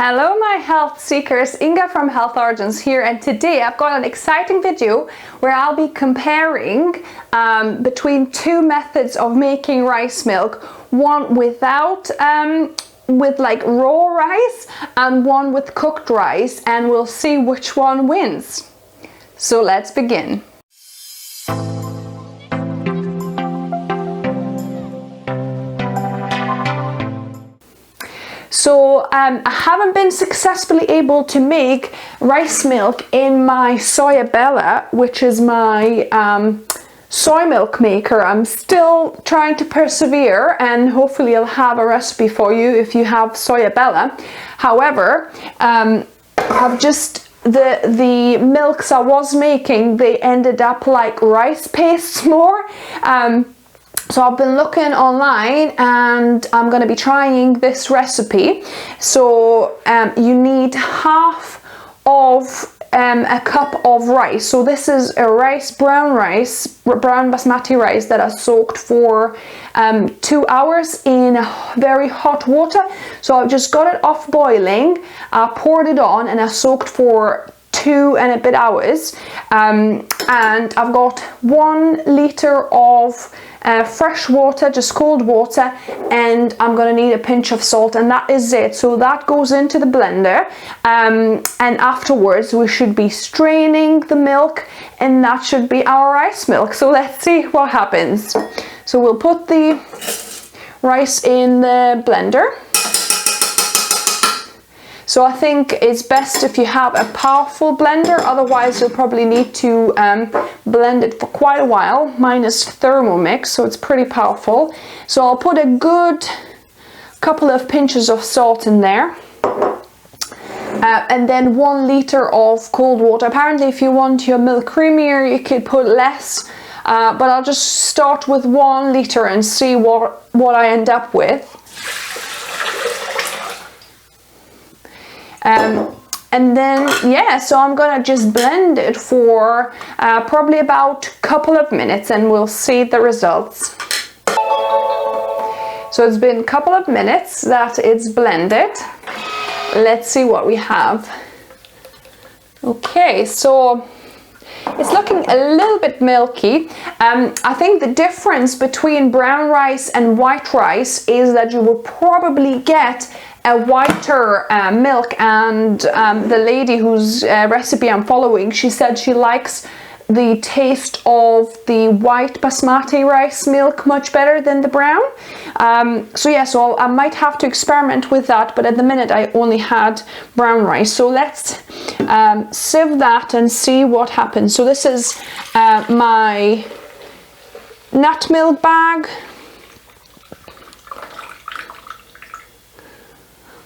Hello my health seekers, Inga from Health Origins here, and today I've got an exciting video where I'll be comparing between two methods of making rice milk, one without with like raw rice and one with cooked rice, and we'll see which one wins. So let's begin. So I haven't been successfully able to make rice milk in my Soya Bella, which is my soy milk maker. I'm still trying to persevere, and hopefully I'll have a recipe for you if you have Soya Bella. However, I've just the milks I was making, they ended up like rice pastes more. So I've been looking online and I'm going to be trying this recipe. So you need half of a cup of rice. So this is a brown basmati rice that I soaked for 2 hours in very hot water. So I've just got it off boiling, I poured it on, and I soaked for 2 and a bit hours. And I've got 1 litre of fresh water, just cold water, and I'm gonna need a pinch of salt, and that is it. So that goes into the blender, and afterwards we should be straining the milk, and that should be our rice milk. So let's see what happens. So we'll put the rice in the blender. So I think it's best if you have a powerful blender, otherwise you'll probably need to blend it for quite a while. Mine is Thermomix, so it's pretty powerful. So I'll put a good couple of pinches of salt in there. And then 1 litre of cold water. Apparently if you want your milk creamier, you could put less, but I'll just start with 1 litre and see what I end up with. And then so I'm gonna just blend it for probably about a couple of minutes, and we'll see the results. So it's been a couple of minutes that it's blended. Let's see what we have. Okay, so it's looking a little bit milky. I think the difference between brown rice and white rice is that you will probably get a whiter milk, and the lady whose recipe I'm following, she said she likes the taste of the white basmati rice milk much better than the brown. So I might have to experiment with that, but at the minute I only had brown rice. So let's sieve that and see what happens. So this is my nut milk bag.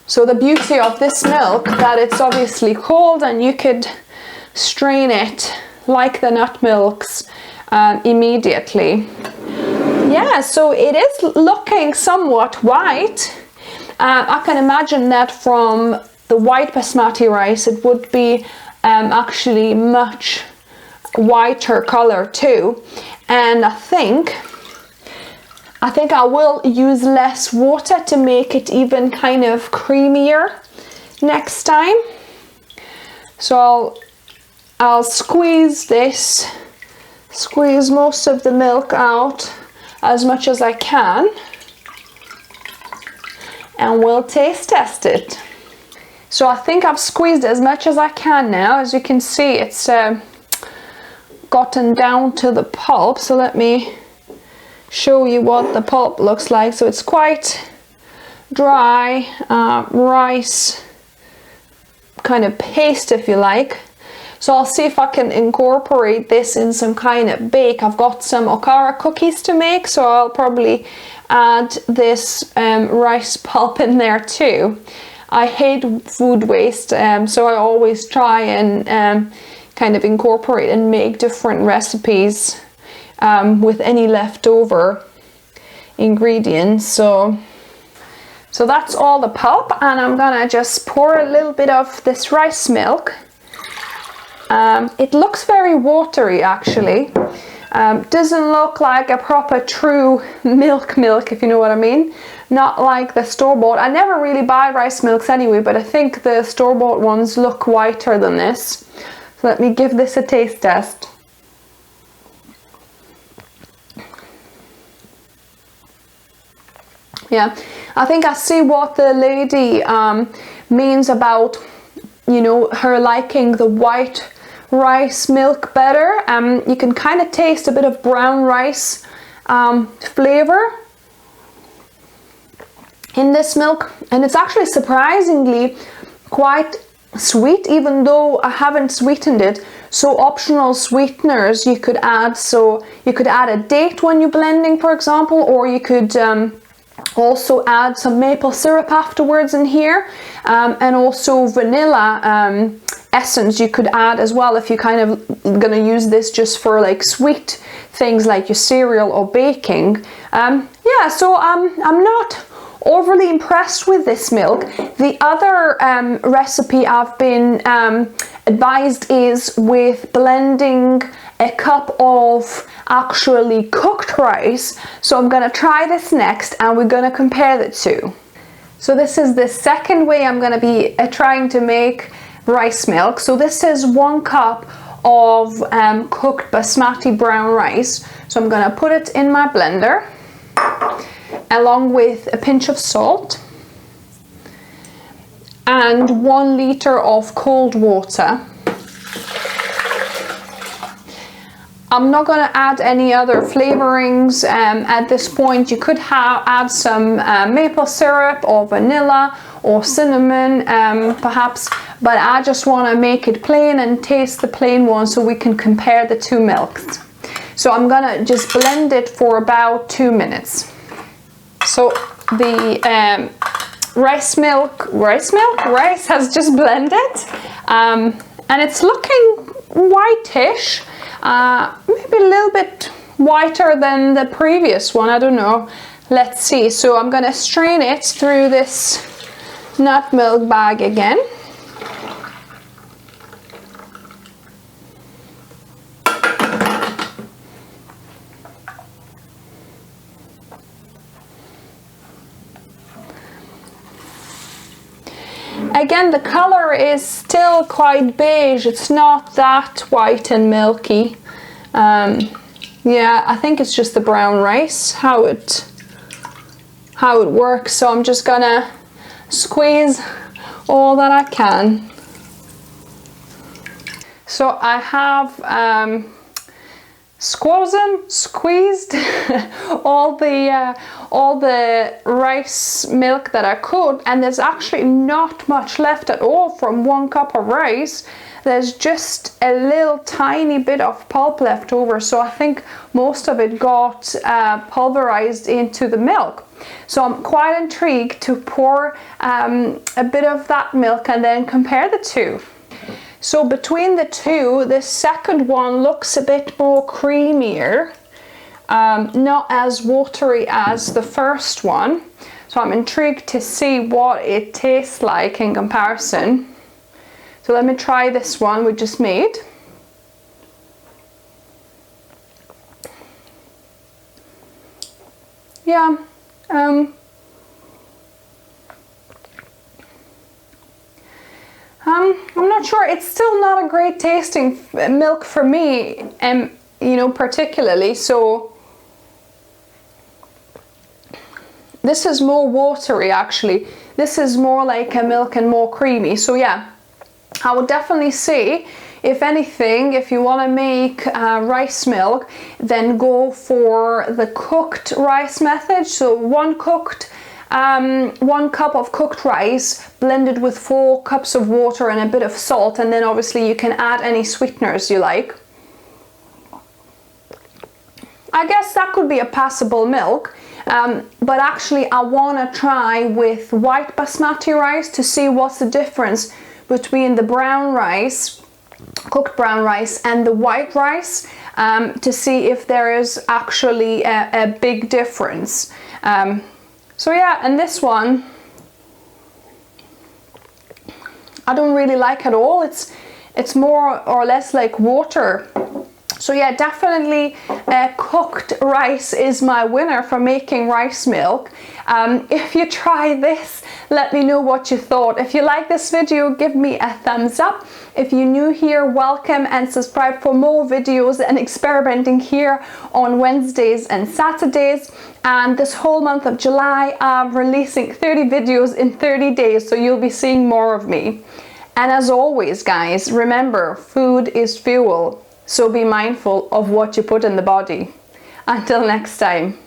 So the beauty of this milk, that it's obviously cold and you could strain it like the nut milks immediately. Yeah, so it is looking somewhat white. I can imagine that from the white basmati rice it would be actually much whiter color too. And I think I will use less water to make it even kind of creamier next time. So I'll squeeze most of the milk out as much as I can, and we'll taste test it. So I think I've squeezed as much as I can now. As you can see, it's gotten down to the pulp. So let me show you what the pulp looks like. So it's quite dry rice kind of paste, if you like. So I'll see if I can incorporate this in some kind of bake. I've got some okara cookies to make, so I'll probably add this rice pulp in there too. I hate food waste, so I always try and kind of incorporate and make different recipes with any leftover ingredients. So that's all the pulp, and I'm gonna just pour a little bit of this rice milk. It looks very watery actually. Doesn't look like a proper true milk, if you know what I mean. not like the store-bought. I never really buy rice milks anyway, but I think the store-bought ones look whiter than this. So let me give this a taste test. Yeah, I think I see what the lady means about, you know, her liking the white rice milk better. You can kind of taste a bit of brown rice flavor in this milk, and it's actually surprisingly quite sweet, even though I haven't sweetened it. So optional sweeteners you could add, so you could add a date when you're blending, for example, or you could also add some maple syrup afterwards in here, and also vanilla essence you could add as well if you're kind of gonna use this just for like sweet things like your cereal or baking. Yeah, so I'm not overly impressed with this milk. The other recipe I've been advised is with blending a cup of actually cooked rice. So I'm gonna try this next and we're gonna compare the two. So this is the second way I'm gonna be trying to make rice milk. So this is 1 cup of cooked basmati brown rice. So I'm gonna put it in my blender along with a pinch of salt and 1 litre of cold water. I'm not going to add any other flavorings at this point. You could add some maple syrup or vanilla or cinnamon perhaps, but I just want to make it plain and taste the plain one so we can compare the two milks. So I'm going to just blend it for about 2 minutes. So the rice has just blended and it's looking whitish, maybe a little bit whiter than the previous one, I don't know. Let's see. So I'm gonna strain it through this nut milk bag again. Again, the color is still quite beige. It's not that white and milky. Yeah, I think it's just the brown rice, how it works. So I'm just gonna squeeze all that I can. So I have squeezed all the rice milk that I could, and there's actually not much left at all from 1 cup of rice. There's just a little tiny bit of pulp left over, so I think most of it got pulverized into the milk. So I'm quite intrigued to pour a bit of that milk and then compare the two. So between the two, the second one looks a bit more creamier, not as watery as the first one. So I'm intrigued to see what it tastes like in comparison. So let me try this one we just made. Yeah, I'm not sure. It's still not a great tasting milk for me, you know, particularly. So this is more watery actually. This is more like a milk and more creamy. So yeah, I would definitely say, if anything, if you want to make rice milk, then go for the cooked rice method. So 1 cup of cooked rice blended with 4 cups of water and a bit of salt, and then obviously you can add any sweeteners you like. I guess that could be a passable milk, but actually I want to try with white basmati rice to see what's the difference between the brown rice, cooked brown rice, and the white rice, to see if there is actually a big difference. So yeah, and this one I don't really like at all. It's more or less like water. So yeah, definitely cooked rice is my winner for making rice milk. If you try this, let me know what you thought. If you like this video, give me a thumbs up. If you're new here, welcome and subscribe for more videos and experimenting here on Wednesdays and Saturdays. And this whole month of July, I'm releasing 30 videos in 30 days, so you'll be seeing more of me. And as always, guys, remember, food is fuel. So be mindful of what you put in the body. Until next time.